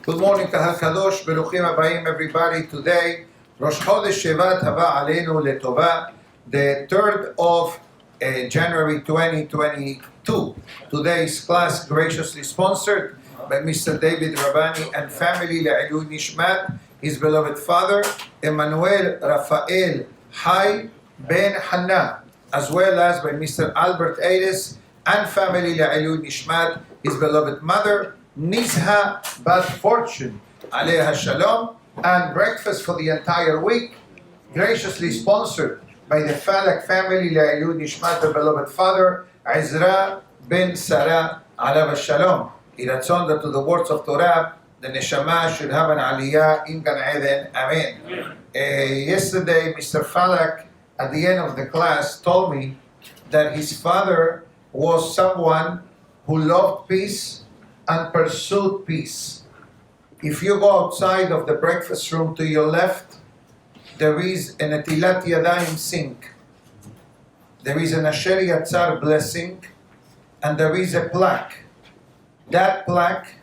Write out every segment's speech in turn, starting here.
Good morning, Kahal Kadosh, Beruchim Abayim, everybody. Today, Rosh Hodesh Shebat Hava Aleinu Letova, the 3rd of January 2022. Today's class graciously sponsored by Mr. David Rabani and family Le'ilui Nishmat, his beloved father, Emmanuel Rafael Hai Ben Hanna, as well as by Mr. Albert Aires and family Le'ilui Nishmat, his beloved mother, Nizha Bat Fortune, Aleha Shalom, and breakfast for the entire week, graciously sponsored by the Falak family, Le'ilui Nishmat, the beloved father, Ezra Ben Sara, Aleha Shalom. Iratzon that to the words of Torah, the Neshama should have an Aliyah in Gan Eden. Amen. Yesterday, Mr. Falak, at the end of the class, told me that his father was someone who loved peace and pursued peace. If you go outside of the breakfast room to your left, there is a Netilat Yadayim sink. There is an Asher Yatzar blessing, and there is a plaque. That plaque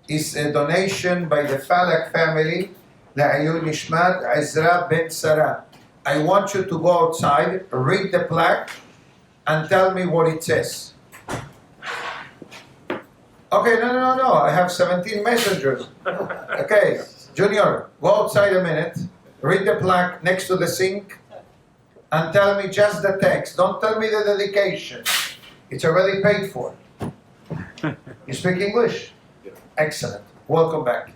is a donation by the Falak family, Le'ilui Nishmat, Ezra Ben Sara. I want you to go outside, read the plaque, and tell me what it says. Okay, no. I have 17 messengers. Okay, Junior, go outside a minute, read the plaque next to the sink, and tell me just the text. Don't tell me the dedication. It's already paid for. You speak English? Excellent. Welcome back.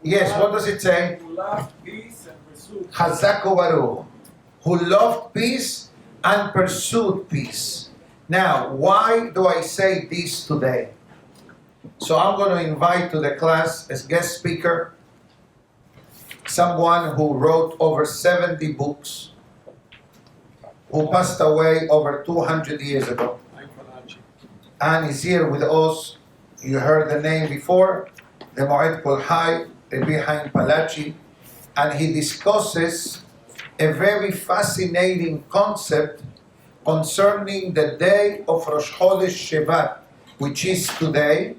Yes, what does it say? Who loved peace and pursued. Chazak Baruch. Who loved peace and pursued peace. Now, why do I say this today? So I'm going to invite to the class as guest speaker someone who wrote over 70 books, who passed away over 200 years ago, and is here with us. You heard the name before, the Moed Kol Hai, Rabbi Chaim Palachi, and he discusses a very fascinating concept concerning the day of Rosh Hodesh Shebat, which is today,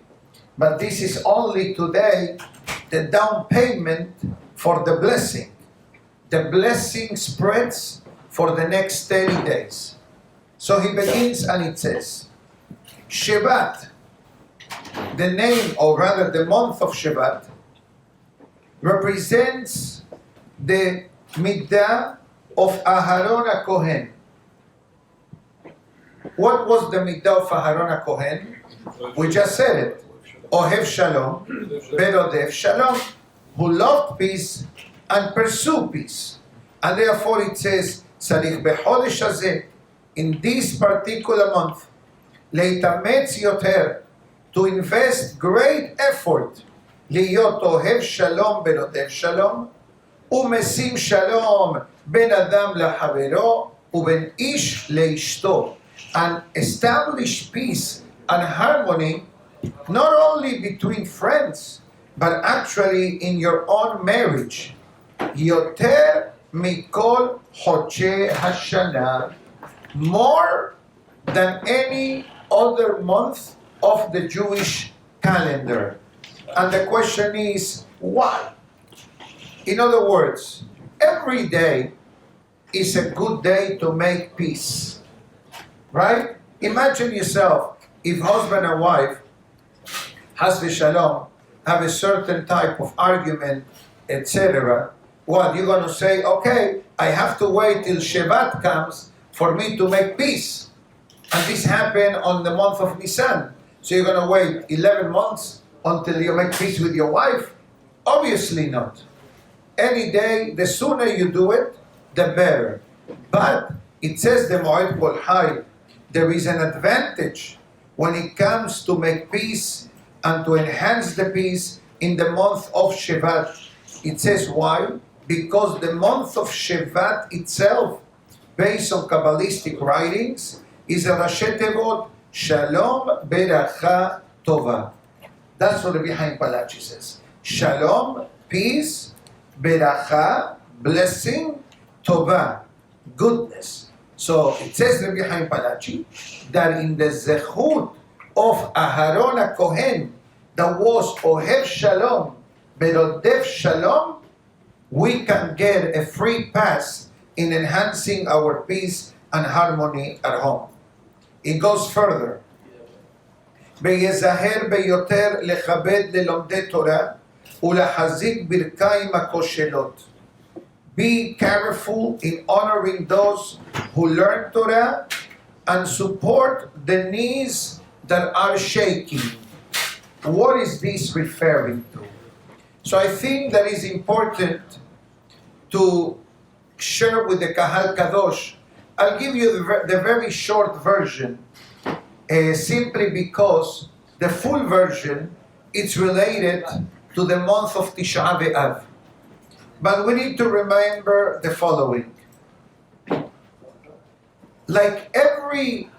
but this is only today the down payment for the blessing. The blessing spreads for the next 30 days. So he begins and it says, Shebat, the name, or rather the month of Shebat, represents the middah of Aharon HaKohen. What was the middah of Aharon HaKohen? We just said it. Ohev Shalom, Berodev Shalom, who loved peace and pursued peace. And therefore it says, Tzarich bechodesh hazeh, in this particular month, Leitametz yoter, to invest great effort, Liyot Ohev Shalom Berodev Shalom, Umesim Shalom Ben Adam LaHavero, Uben Ish LeIshto, and establish peace and harmony not only between friends, but actually in your own marriage. Yoter mikol Chodshei Hashana, more than any other month of the Jewish calendar. And the question is, why? In other words, every day is a good day to make peace. Right? Imagine yourself, if husband and wife, Has v'shalom, have a certain type of argument, etc. What, you're going to say, okay, I have to wait till Shevat comes for me to make peace. And this happened on the month of Nisan. So you're going to wait 11 months until you make peace with your wife? Obviously not. Any day, the sooner you do it, the better. But it says the Moed Kol Hai, there is an advantage when it comes to make peace and to enhance the peace in the month of Shevat. It says why? Because the month of Shevat itself, based on Kabbalistic writings, is a Rashi Tevot, Shalom Beracha Tova. That's what Rabbi Chaim Palachi says. Shalom, peace, Beracha, blessing, Tova, goodness. So it says Rabbi Chaim Palachi that in the Zechut of Aharon a Kohen that was Ohev Shalom, Berodef Shalom, we can get a free pass in enhancing our peace and harmony at home. It goes further. ויזהר ביותר לכבד ללומדי תורה ולהחזיק ברכיים הכושלות. Be careful in honoring those who learn Torah and support the knees that are shaking. What is this referring to? So I think that is important to share with the Kahal Kadosh. I'll give you the very short version, simply because the full version is related to the month of Tisha B'Av. But we need to remember the following. Like every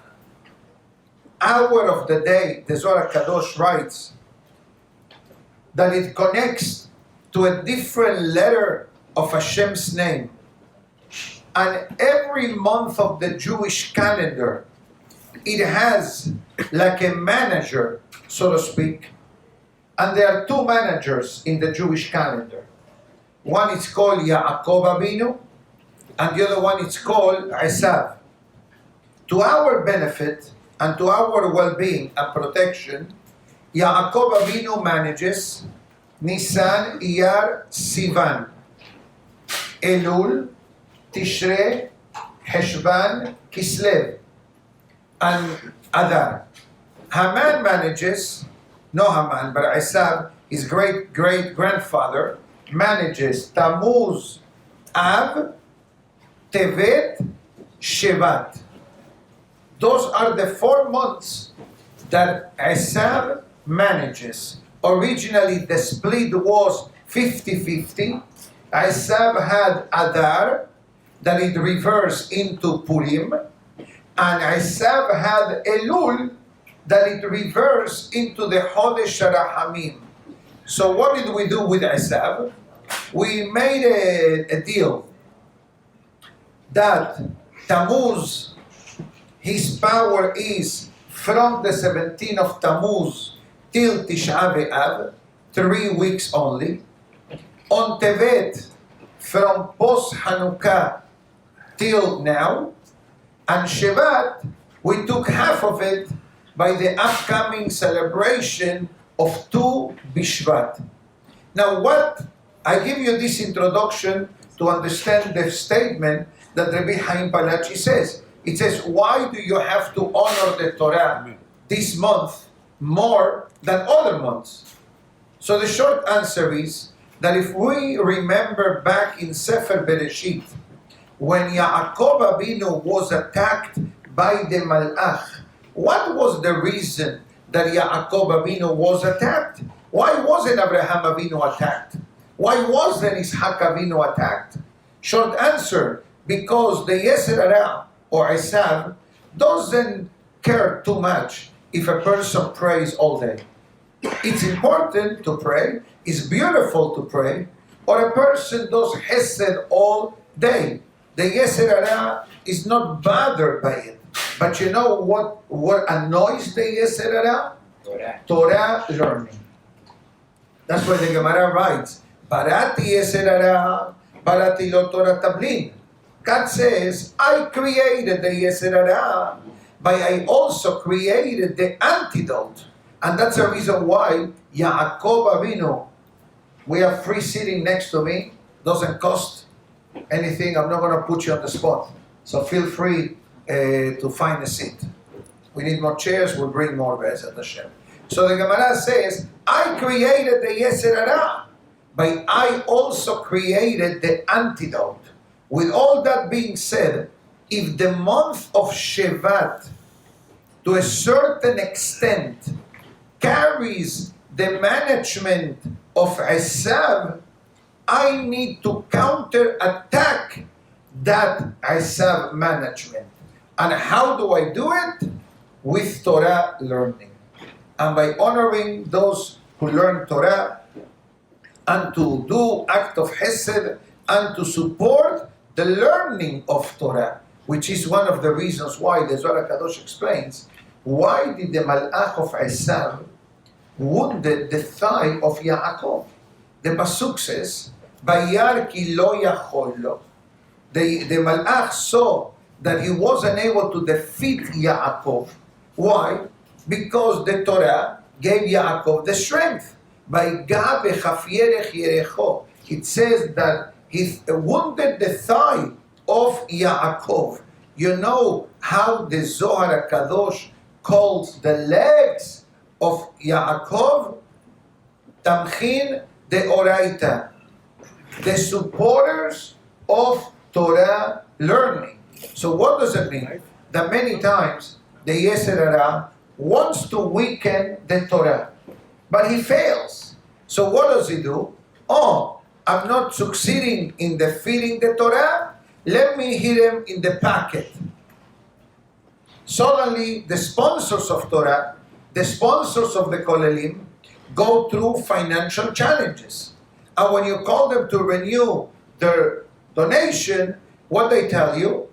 hour of the day, the Zohar Kadosh writes that it connects to a different letter of Hashem's name. And every month of the Jewish calendar, it has like a manager, so to speak. And there are two managers in the Jewish calendar. One is called Yaakov Avinu, and the other one is called Esav. To our benefit and to our well-being and protection, Yaakov Avinu manages Nisan, Iyar, Sivan, Elul, Tishrei, Heshvan, Kislev, and Adar. Haman manages, no Haman, but Esav, his great-great-grandfather, manages Tammuz, Av, Tevet, Shevat. Those are the 4 months that Esav manages. Originally, the split was 50-50. Esav had Adar, that it reversed into Purim, and Esav had Elul, that it reversed into the Hodesh Rahamim. So what did we do with Esav? We made a deal that Tammuz, his power is from the 17th of Tammuz till Tisha B'Av, 3 weeks only. On Tevet, from post Hanukkah till now. And Shevat, we took half of it by the upcoming celebration of Tu Bishvat. Now I give you this introduction to understand the statement that Rabbi Chaim Palachi says. It says, why do you have to honor the Torah this month more than other months? So the short answer is that if we remember back in Sefer Bereshit, when Yaakov Avinu was attacked by the Malach, what was the reason that Yaakov Avinu was attacked? Why wasn't Abraham Avinu attacked? Why wasn't Ishak Avinu attacked? Short answer, because the Yetzer Hara, or Esav, doesn't care too much if a person prays all day. It's important to pray, it's beautiful to pray, or a person does Hesed all day. The Yetzer Hara is not bothered by it. But you know what annoys the Yetzer Hara? Torah learning. That's why the Gemara writes, Barati Yetzer Hara, Barati lo Torah tablin. God says, I created the Yetzer Hara, but I also created the antidote. And that's the reason why Yaakov Avinu, we have free sitting next to me, doesn't cost anything. I'm not going to put you on the spot. So feel free to find a seat. We need more chairs, we'll bring more Be'ezat Hashem. So the Gemara says, I created the Yetzer Hara, but I also created the antidote. With all that being said, if the month of Shevat, to a certain extent, carries the management of Esav, I need to counterattack that Esav management. And how do I do it? With Torah learning. And by honoring those who learn Torah, and to do act of Hesed, and to support the learning of Torah, which is one of the reasons why the Zohar Kadosh explains, why did the Malach of Esav wounded the thigh of Yaakov? The Pasuk says, Vayar ki lo yachol lo. The Malach saw that he wasn't able to defeat Yaakov. Why? Because the Torah gave Yaakov the strength. Vayga bechafyerech yerecho. It says that he wounded the thigh of Yaakov. You know how the Zohar HaKadosh calls the legs of Yaakov? Tamchin de Oraita, the supporters of Torah learning. So what does it mean? That many times the Yetzer Hara wants to weaken the Torah, but he fails. So what does he do? Oh, I'm not succeeding in defeating the Torah. Let me hit him in the pocket. Suddenly, the sponsors of Torah, the sponsors of the Kolelim, go through financial challenges. And when you call them to renew their donation, what they tell you?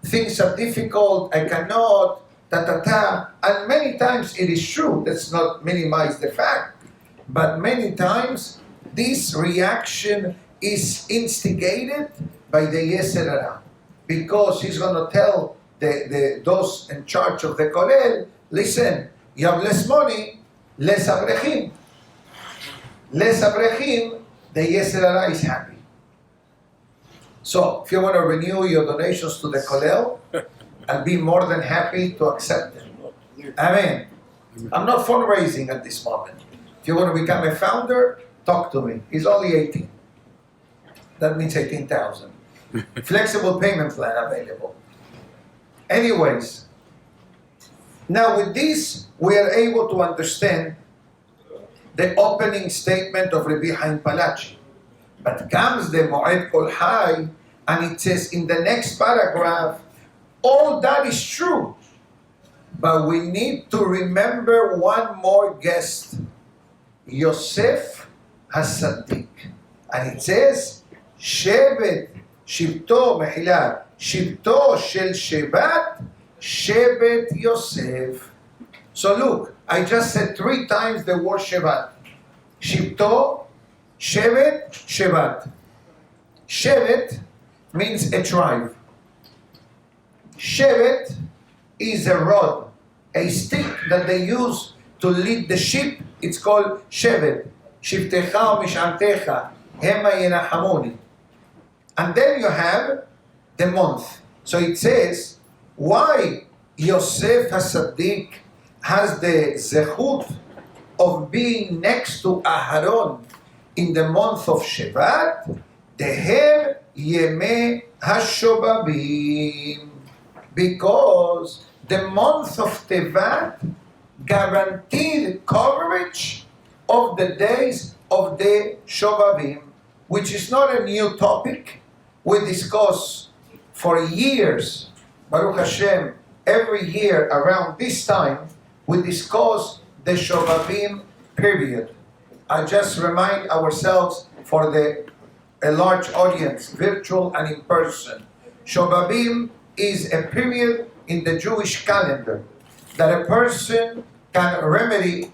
Things are difficult, I cannot, and many times it is true. Let's not minimize the fact. But many times, this reaction is instigated by the Yetzer Hara, because he's going to tell those in charge of the Kolel, listen, you have less money, less abrechim. Less abrechim, the Yetzer Hara is happy. So, if you want to renew your donations to the Kolel, I'll be more than happy to accept them. Amen. I'm not fundraising at this moment. If you want to become a founder, talk to me. He's only 18. That means 18,000. Flexible payment plan available. Anyways, now with this, we are able to understand the opening statement of Rabbi Chaim Palachi. But comes the Moed Kol Hai, and it says in the next paragraph, all that is true. But we need to remember one more guest, Yosef HaSadik. And it says, Shevet, Shivto, Mehila, Shivto Shel Shebat, Shevet Yosef. So look, I just said 3 times the word Shevat. Shivto, Shevet, Shebat. Shevet means a tribe. Shevet is a rod, a stick that they use to lead the sheep. It's called Shevet. Shivtecha Mishantecha, Hema Yenachamoni. And then you have the month. So it says, why Yosef HaSadik has the zechut of being next to Aharon in the month of Shebat, Deher Yemei HaShobabim, because the month of Tevat guaranteed coverage of the days of the Shobabim, which is not a new topic. We discuss for years, Baruch Hashem, every year around this time, we discuss the Shobabim period. I just remind ourselves for a large audience, virtual and in person. Shobabim is a period in the Jewish calendar that a person can remedy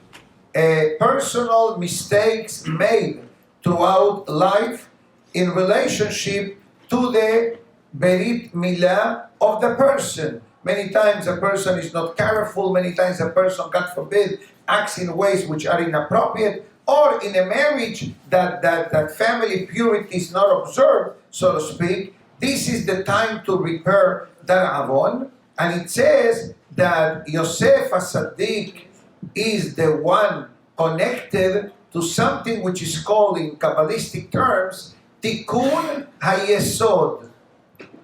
personal mistakes made throughout life in relationship to the Berit Milah of the person. Many times a person is not careful, many times a person, God forbid, acts in ways which are inappropriate, or in a marriage that family purity is not observed, so to speak. This is the time to repair that avon. And it says that Yosef HaSadik is the one connected to something which is called in Kabbalistic terms, Tikkun HaYesod,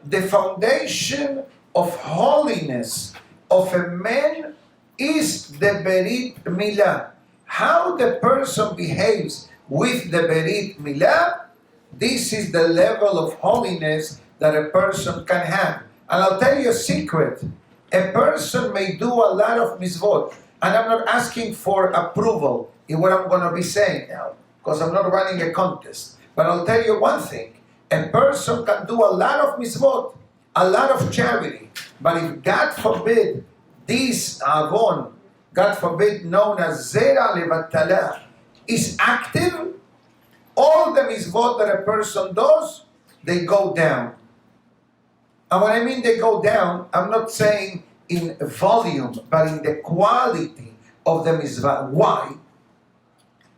the foundation of holiness of a man is the Berit Milah. How the person behaves with the Berit Milah, this is the level of holiness that a person can have. And I'll tell you a secret. A person may do a lot of mitzvot, and I'm not asking for approval in what I'm going to be saying now, because I'm not running a contest. But I'll tell you one thing. A person can do a lot of mitzvot, a lot of charity, but if God forbid this Avon, God forbid, known as Zera Levatala, is active, all the mitzvot that a person does, they go down. And when I mean they go down, I'm not saying in volume, but in the quality of the mitzvah. Why?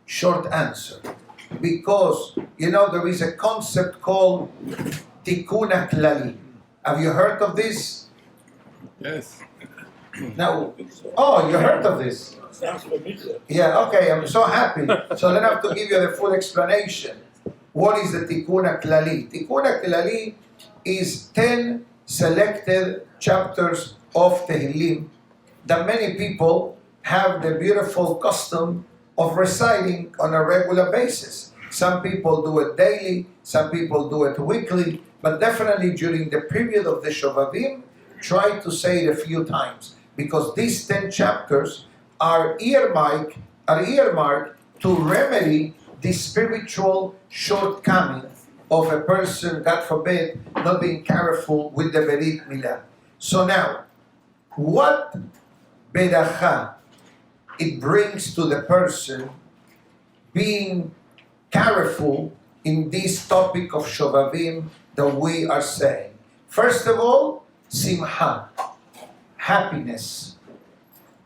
Short answer. Because, there is a concept called Tikkuna Klalit. Have you heard of this? Yes. Now, oh, you heard of this? Sounds familiar. Yeah, okay, I'm so happy. So then I have to give you the full explanation. What is the Tikkuna Klalit? Tikkuna Klalit is 10 selected chapters of Tehillim that many people have the beautiful custom of reciting on a regular basis. Some people do it daily, some people do it weekly, but definitely during the period of the Shovavim, try to say it a few times, because these 10 chapters are earmarked to remedy the spiritual shortcoming of a person, God forbid, not being careful with the Berit Milah. So now, what beracha it brings to the person being careful in this topic of Shovavim that we are saying? First of all, simcha, happiness.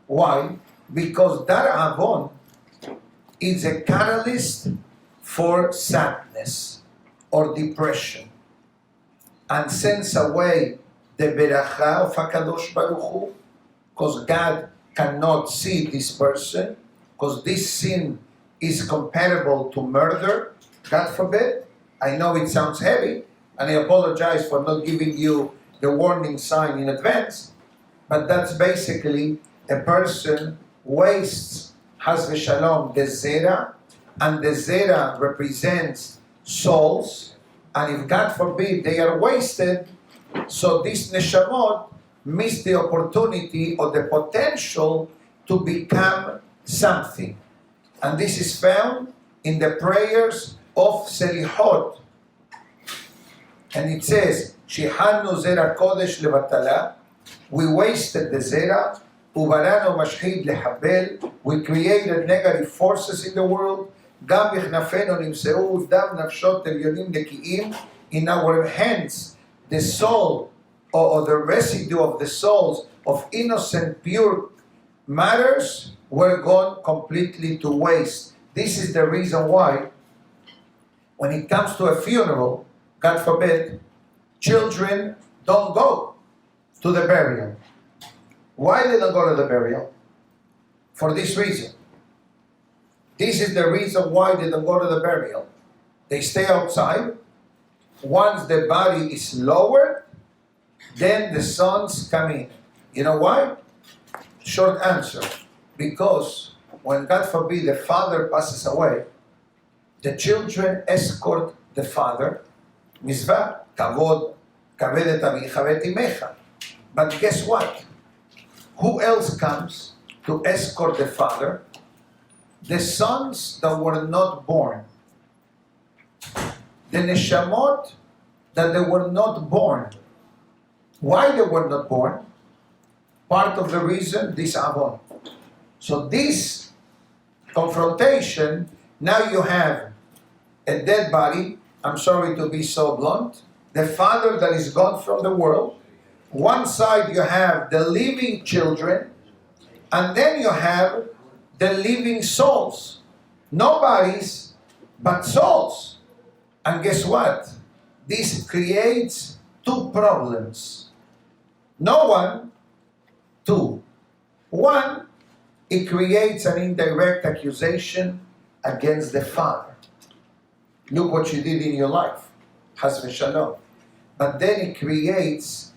Why? Because that Avon is a catalyst for sadness or depression, and sends away the beracha of HaKadosh Baruch Hu, because God cannot see this person, because this sin is comparable to murder, God forbid. I know it sounds heavy, and I apologize for not giving you the warning sign in advance, but that's basically a person wastes, has v'shalom, the zera, and the zera represents souls, and if God forbid they are wasted, so these neshamot miss the opportunity or the potential to become something. And this is found in the prayers of Selichot. And it says, Shihanu zera kodesh levatala, we wasted the zera, ubarano mashhid lehabel, we created negative forces in the world, gam bichnafenu nimseu dam nafshot elyonim nekiim, in our hands the soul or the residue of the souls of innocent pure matters were gone completely to waste. This is the reason why when it comes to a funeral, God forbid, children don't go to the burial. Why they don't go to the burial? For this reason. This is the reason why they don't go to the burial. They stay outside. Once the body is lowered, then the sons come in. You know why? Short answer. Because when, God forbid, the father passes away, the children escort the father. Mitzvah, kavod, kaved et avicha v'et imecha. But guess what? Who else comes to escort the father? The sons that were not born. The neshamot that they were not born. Why they were not born? Part of the reason, this Avon. So this confrontation, now you have a dead body, I'm sorry to be so blunt, the father that is gone from the world. One side you have the living children, and then you have the living souls. No bodies, but souls. And guess what? This creates two problems. No one, two. One, it creates an indirect accusation against the father. Look what you did in your life. Chas v'shalom. But then it creates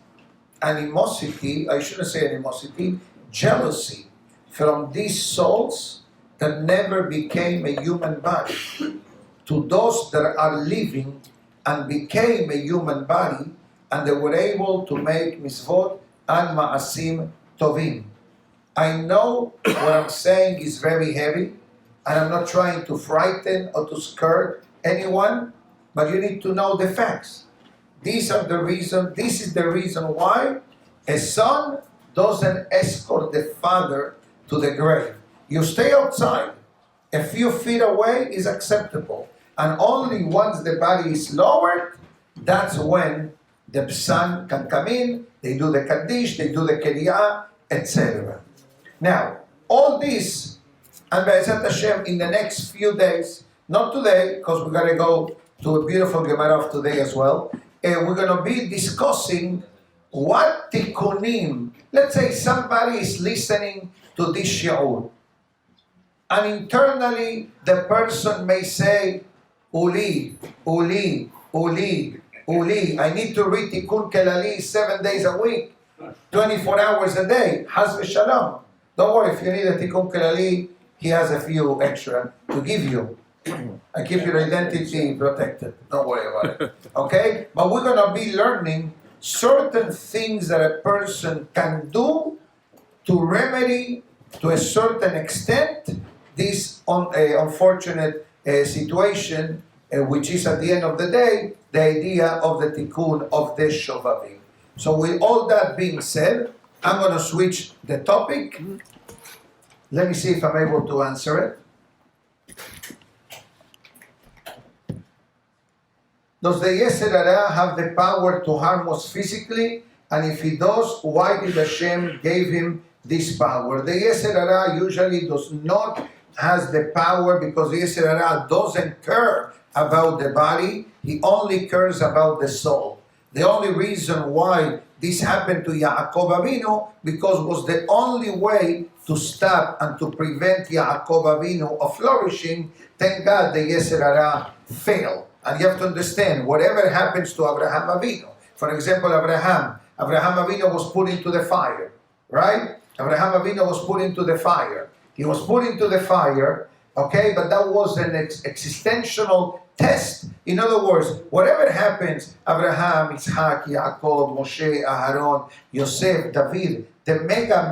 animosity, I shouldn't say animosity, jealousy from these souls that never became a human body to those that are living and became a human body, and they were able to make mitzvot and ma'asim tovim. I know what I'm saying is very heavy, and I'm not trying to frighten or to scare anyone, but you need to know the facts. This is the reason why a son doesn't escort the father to the grave. You stay outside, a few feet away is acceptable. And only once the body is lowered, that's when the son can come in, they do the Kaddish, they do the Keriah, etc. Now, all this, and Be'ezat Hashem, in the next few days, not today, because we're going to go to a beautiful Gemara of today as well, we're going to be discussing what tikkunim. Let's say somebody is listening to this shiur, and internally the person may say, Uli, Uli, Uli, Uli, I need to read Tikkun Kelali 7 days a week, 24 hours a day, Haz v'shalom. Don't worry, if you need a Tikkun Kelali, he has a few extra to give you. I keep your identity protected. Don't worry about it. Okay? But we're going to be learning certain things that a person can do to remedy, to a certain extent, this unfortunate situation, which is at the end of the day, the idea of the tikkun of the shovavim. So with all that being said, I'm going to switch the topic. Let me see if I'm able to answer it. Does the Yetzer Hara have the power to harm us physically? And if he does, why did Hashem give him this power? The Yetzer Hara usually does not has the power because the Yetzer Hara doesn't care about the body. He only cares about the soul. The only reason why this happened to Yaakov Avinu because was the only way to stop and to prevent Yaakov Avinu of flourishing. Thank God the Yetzer Hara failed. And you have to understand, whatever happens to Abraham Avinu, for example, Abraham Avinu was put into the fire, right? Abraham Avinu was put into the fire. He was put into the fire, okay, but that was an existential test. In other words, whatever happens, Abraham, Isaac, Yaakov, Moshe, Aharon, Yosef, David, the mega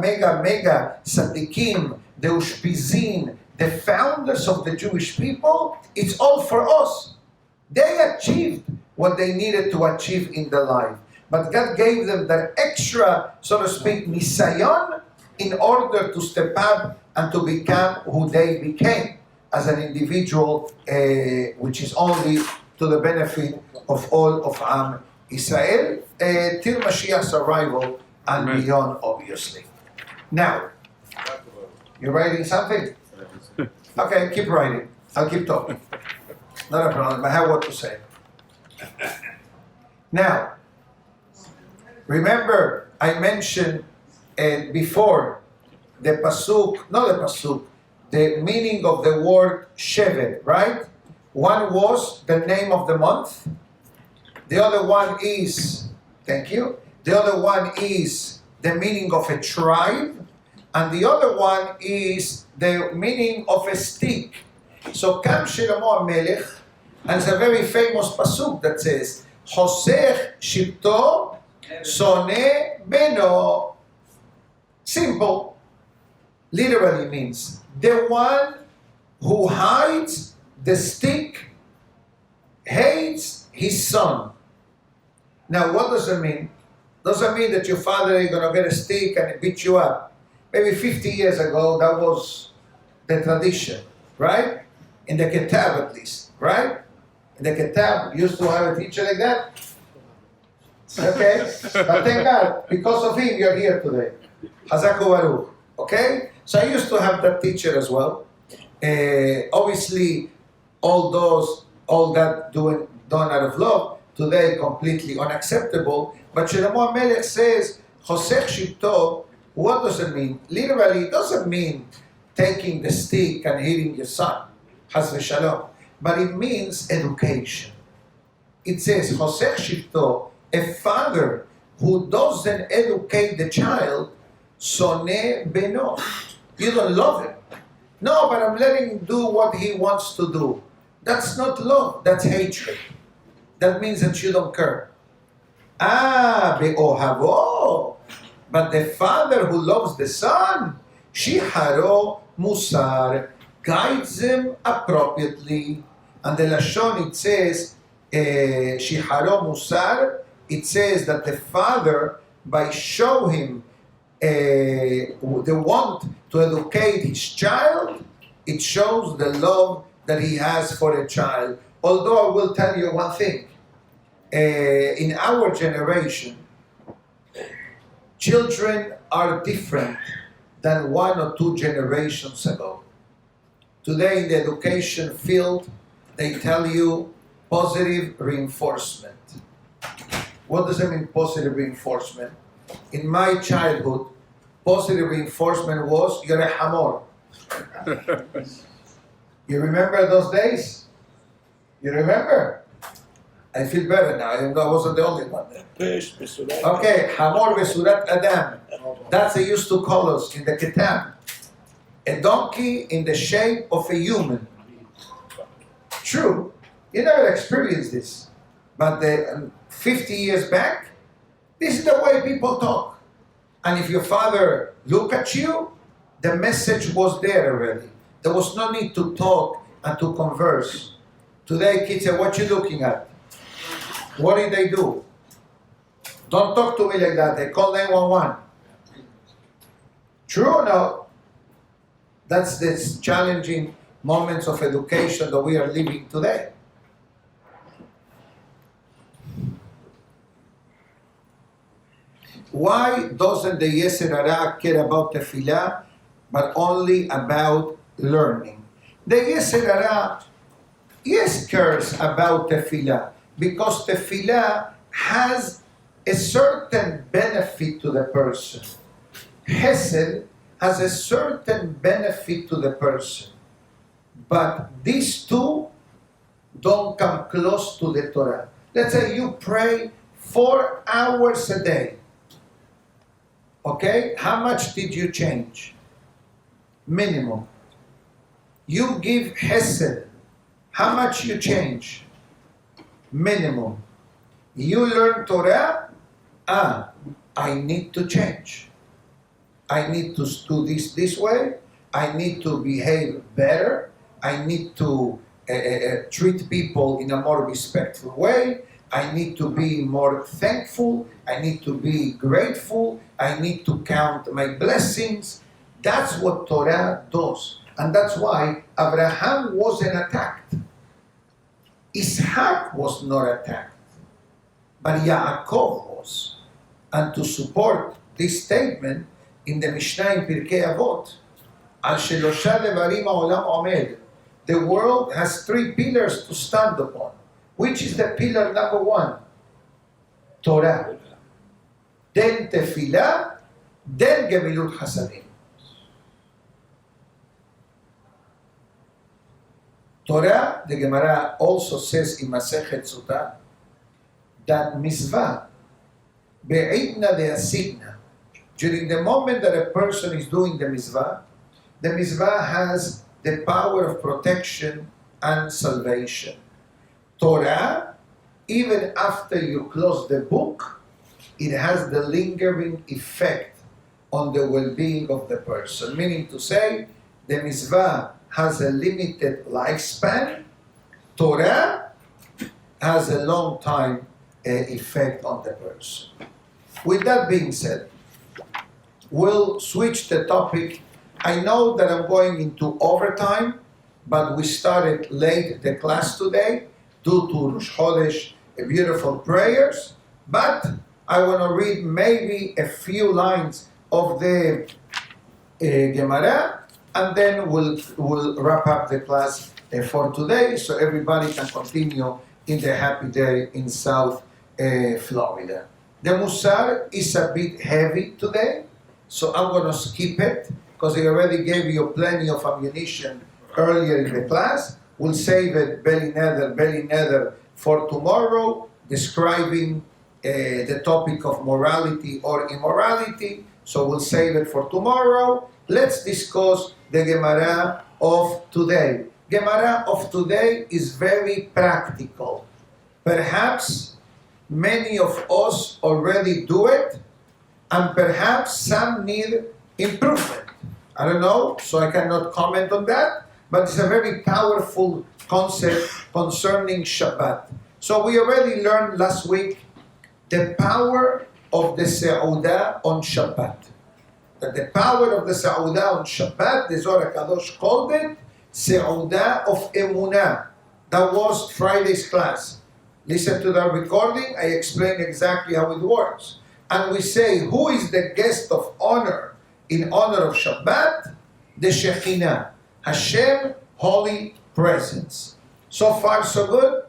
tzaddikim, the ushpizin, the founders of the Jewish people, it's all for us. They achieved what they needed to achieve in their life. But God gave them that extra, so to speak, nisayon in order to step up and to become who they became as an individual, which is only to the benefit of all of Am Israel, till Mashiach's arrival and Amen. Beyond, obviously. Now, you writing something? Okay, keep writing. I'll keep talking. Not a problem. I have what to say. Now, remember I mentioned before the meaning of the word Shevet, right? One was the name of the month. The other one is, thank you. The other one is the meaning of a tribe. And the other one is the meaning of a stick. So Kam Shlomo HaMelech, and it's a very famous pasuk that says, Hosech Shibto Soneh Beno. Simple. Literally means the one who hides the stick hates his son. Now what does it mean? Doesn't mean that your father is going to get a stick and beat you up. Maybe 50 years ago that was the tradition, right? In the Kitab at least, right? In the Kitab used to have a teacher like that. Okay? But thank God, because of him you're here today. Hazaku Baruch. Okay? So I used to have that teacher as well. Obviously, all that done out of love, today completely unacceptable. But Shlomo HaMelech says, Hosech Shibto, what does it mean? Literally, it doesn't mean taking the stick and hitting your son. Haz v'shalom. But it means education. It says, Hosech Shibto, a father who doesn't educate the child, Soneh Beno. You don't love him. No, but I'm letting him do what he wants to do. That's not love, that's hatred. That means that you don't care. Be'ohavo. But the father who loves the son, Shiharo Musar, guides them appropriately. And the Lashon, it says, Shiharo Musar, it says that the father, by showing him they want to educate his child, it shows the love that he has for a child. Although I will tell you one thing, in our generation, children are different than 1 or 2 generations ago. Today in the education field, they tell you positive reinforcement. What does it mean, positive reinforcement? In my childhood, positive reinforcement was, you're a hamor. You remember those days? You remember? I feel better now. I wasn't the only one there. Okay, hamor besurat adam. That's they used to call us in the kitab. A donkey in the shape of a human. True. You never experienced this. But 50 years back, this is the way people talk. And if your father looked at you, the message was there already. There was no need to talk and to converse. Today, kids say, what you looking at? What did they do? Don't talk to me like that. They call 911. True or no? That's the challenging moments of education that we are living today. Why doesn't the Yetzer Hara care about tefillah, but only about learning? The Yetzer Hara, yes, cares about tefillah, because tefillah has a certain benefit to the person. Hesed has a certain benefit to the person. But these two don't come close to the Torah. Let's say you pray 4 hours a day. Okay? How much did you change? Minimum. You give Hesed. How much you change? Minimum. You learn Torah. I need to change. I need to do this way. I need to behave better. I need to treat people in a more respectful way. I need to be more thankful. I need to be grateful. I need to count my blessings. That's what Torah does. And that's why Abraham wasn't attacked. Isaac was not attacked. But Yaakov was. And to support this statement, in the Mishnah in Pirkei Avot, Al Shelosha Levarim Ha'olam Omed, the world has 3 pillars to stand upon. Which is the pillar number 1? Torah. Then Tefillah, then Gemilut Hasadim. Torah, the Gemara also says in Masechet Sotah, that Mitzvah, Be'idna de Asigna, during the moment that a person is doing the mitzvah has the power of protection and salvation. Torah, even after you close the book, it has the lingering effect on the well-being of the person. Meaning to say, the mitzvah has a limited lifespan. Torah has a long time effect on the person. With that being said, we'll switch the topic. I know that I'm going into overtime, but we started late the class today due to Rosh Hodesh, beautiful prayers. But I want to read maybe a few lines of the Gemara, and then we'll wrap up the class for today, so everybody can continue in the happy day in South Florida. The Musar is a bit heavy today, so I'm going to skip it because I already gave you plenty of ammunition earlier in the class. We'll save it belly nether for tomorrow, describing the topic of morality or immorality. So we'll save it for tomorrow. Let's discuss the Gemara of today. Gemara of today is very practical. Perhaps many of us already do it, and perhaps some need improvement. I don't know, so I cannot comment on that, but it's a very powerful concept concerning Shabbat. So we already learned last week the power of the Seudah on Shabbat. that the power of the Sa'udah on Shabbat, the Zohar HaKadosh called it Sa'udah of Emunah. That was Friday's class. Listen to the recording, I explain exactly how it works. And we say, who is the guest of honor in honor of Shabbat? The Shekhinah, Hashem, holy presence. So far, so good?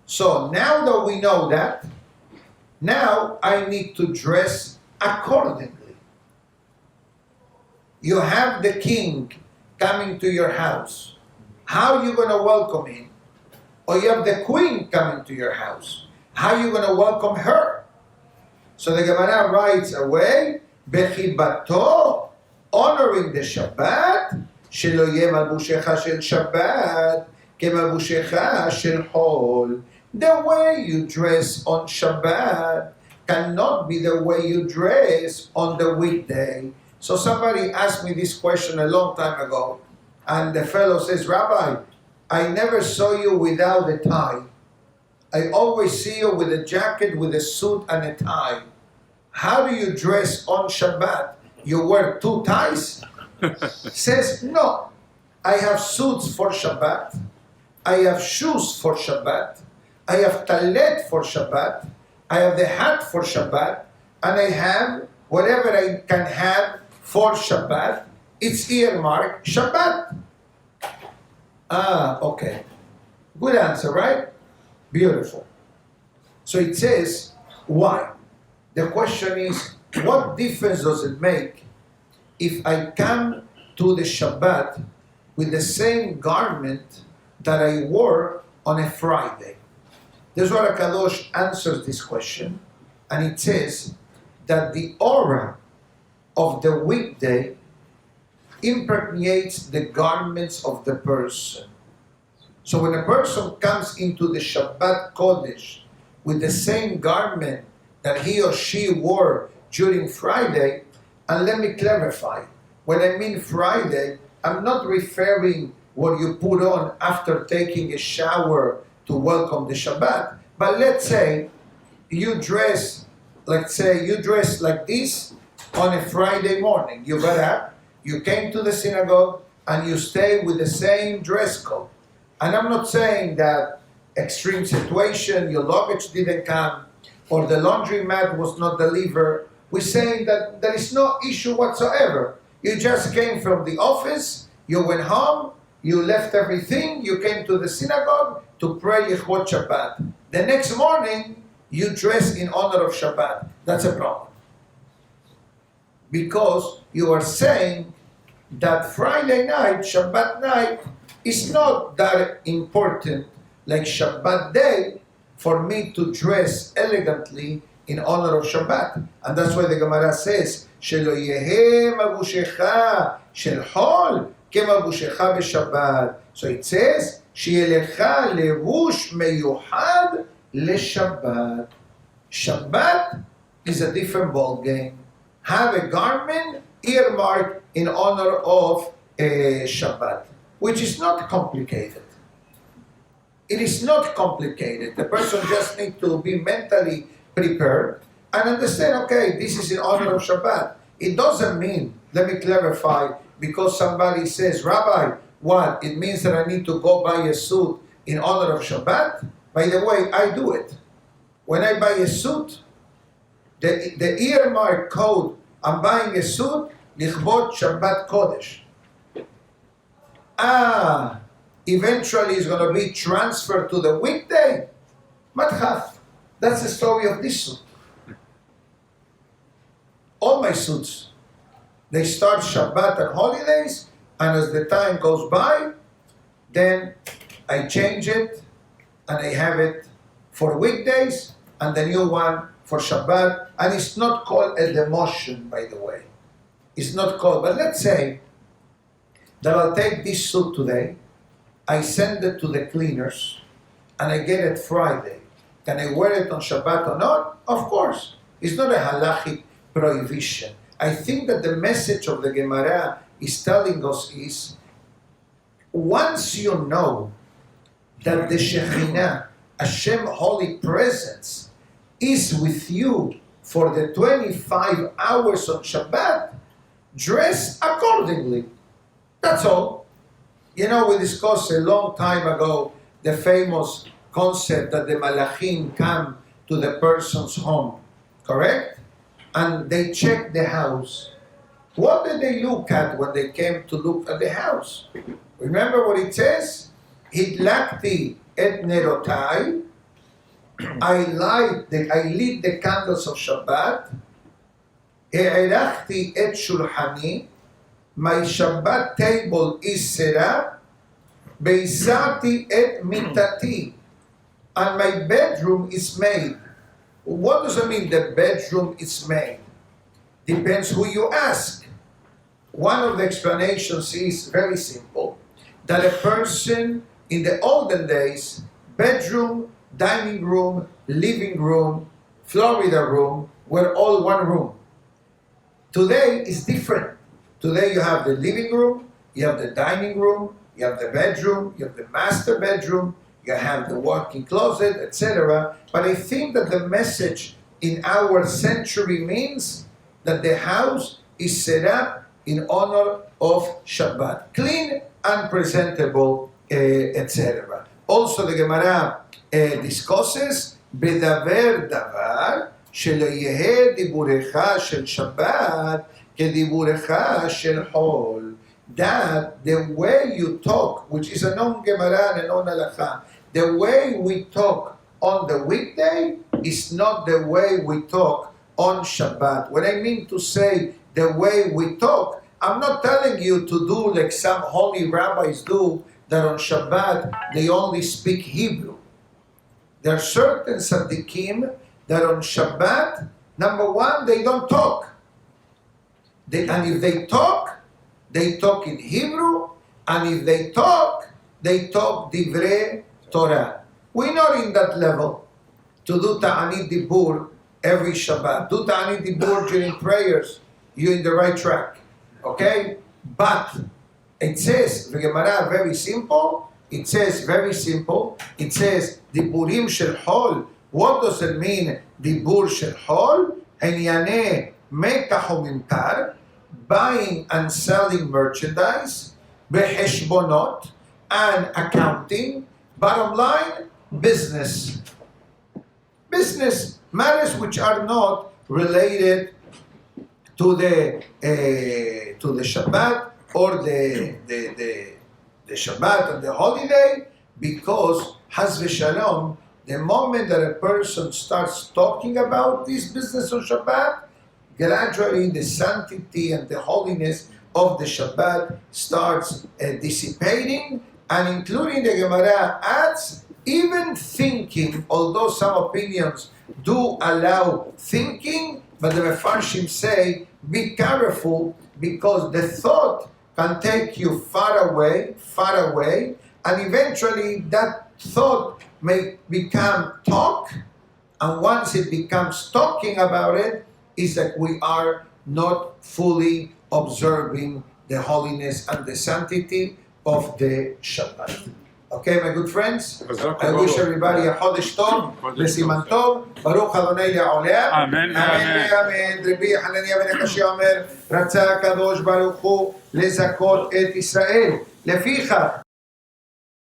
So now that we know that, now I need to dress accordingly. You have the king coming to your house. How are you going to welcome him? Or you have the queen coming to your house. How are you going to welcome her? So the Gemara writes away, Bechibato, honoring the Shabbat, Shelo yeh malbushecha shel Shabbat, kemalbushecha shel Hol. The way you dress on Shabbat cannot be the way you dress on the weekday. So somebody asked me this question a long time ago, and the fellow says, Rabbi, I never saw you without a tie. I always see you with a jacket, with a suit and a tie. How do you dress on Shabbat? You wear two ties? Says, no. I have suits for Shabbat. I have shoes for Shabbat. I have talet for Shabbat. I have the hat for Shabbat. And I have whatever I can have for Shabbat. It's earmarked Shabbat. Okay. Good answer, right? Beautiful. So it says, why? The question is, what difference does it make if I come to the Shabbat with the same garment that I wore on a Friday? The Zohar HaKadosh answers this question, and it says that the aura of the weekday impregnates the garments of the person. So when a person comes into the Shabbat Kodesh with the same garment that he or she wore during Friday, and let me clarify, when I mean Friday, I'm not referring what you put on after taking a shower to welcome the Shabbat, but let's say you dress, like this on a Friday morning. You got up, you came to the synagogue, and you stay with the same dress code. And I'm not saying that extreme situation, your luggage didn't come, or the laundromat was not delivered. We're saying that there is no issue whatsoever. You just came from the office, you went home, you left everything, you came to the synagogue to pray Yichvot Shabbat. The next morning, you dress in honor of Shabbat. That's a problem. Because you are saying that Friday night, Shabbat night, is not that important like Shabbat day for me to dress elegantly in honor of Shabbat. And that's why the Gemara says, Shelo yehe mabushecha shel Hol kemabushecha b'Shabbat. So it says, She'elecha levush meyuhad leShabbat. Shabbat is a different ball game. Have a garment earmarked in honor of Shabbat, which is not complicated. It is not complicated. The person just needs to be mentally prepared and understand, okay, this is in honor of Shabbat. It doesn't mean, let me clarify, because somebody says, Rabbi, what? It means that I need to go buy a suit in honor of Shabbat? By the way, I do it. When I buy a suit, the earmark code, I'm buying a suit, Lichvot Shabbat Kodesh. Eventually it's going to be transferred to the weekday. Madhaf. That's the story of this suit. All my suits, they start Shabbat and holidays, and as the time goes by, then I change it, and I have it for weekdays, and the new one for Shabbat, and it's not called a demotion, by the way. It's not called, but let's say that I'll take this suit today, I send it to the cleaners, and I get it Friday. Can I wear it on Shabbat or not? Of course. It's not a halachic prohibition. I think that the message of the Gemara is telling us is, once you know that the Shekhinah, Hashem Holy Presence, is with you for the 25 hours on Shabbat, dress accordingly. That's all. You know, we discussed a long time ago the famous concept that the malachim come to the person's home, correct? And they check the house. What did they look at when they came to look at the house? Remember what it says? Hidlakti et nerotai. I lit the candles of Shabbat. E'erachti et shulchani. My Shabbat table is set up. Beisati et mitati. And my bedroom is made. What does it mean the bedroom is made? Depends who you ask. One of the explanations is very simple. That a person in the olden days, bedroom, dining room, living room, Florida room, were all one room. Today is different. Today you have the living room, you have the dining room, you have the bedroom, you have the master bedroom, you have the walk-in closet, etc. But I think that the message in our century means that the house is set up in honor of Shabbat. Clean and presentable, etc. Also the Gemara discusses, Bedaver davar, שלא יהא דיבורך של שבת כדיבורך של חול. That the way you talk, which is a non-Gemara and a non-Halacha, the way we talk on the weekday is not the way we talk on Shabbat. What I mean to say the way we talk, I'm not telling you to do like some holy rabbis do, that on Shabbat they only speak Hebrew. There are certain tzaddikim that on Shabbat, number one, they don't talk. And if they talk in Hebrew, and if they talk divrei Torah. We're not in that level to do ta'anit dibur every Shabbat. Do ta'anit dibur during prayers. You're in the right track. Okay? But it says, the Gemara, very simple. It says, very simple. It says, diburim shel hol. What does it mean, dibur shel hol? Enyane mekach umimtar. Buying and selling merchandise, beheshbonot, and accounting. Bottom line, business. Business matters which are not related to the Shabbat or the Shabbat and the holiday, because Haz v'shalom, the moment that a person starts talking about this business on Shabbat, gradually the sanctity and the holiness of the Shabbat starts dissipating, and including the Gemara adds, even thinking, although some opinions do allow thinking, but the Mefarshim say, be careful, because the thought can take you far away, and eventually that thought may become talk, and once it becomes talking about it, is that we are not fully observing the holiness and the sanctity of the Shabbat. Okay, my good friends? I wish everybody a Chodesh Tov, B'Siman Tov, Baruch Adonai Le'olam. Amen. Amen ואמן. רבי חנניה בן הקשיא אומר, רצה הקדוש ברוך הוא לזכות את ישראל. לפיכך,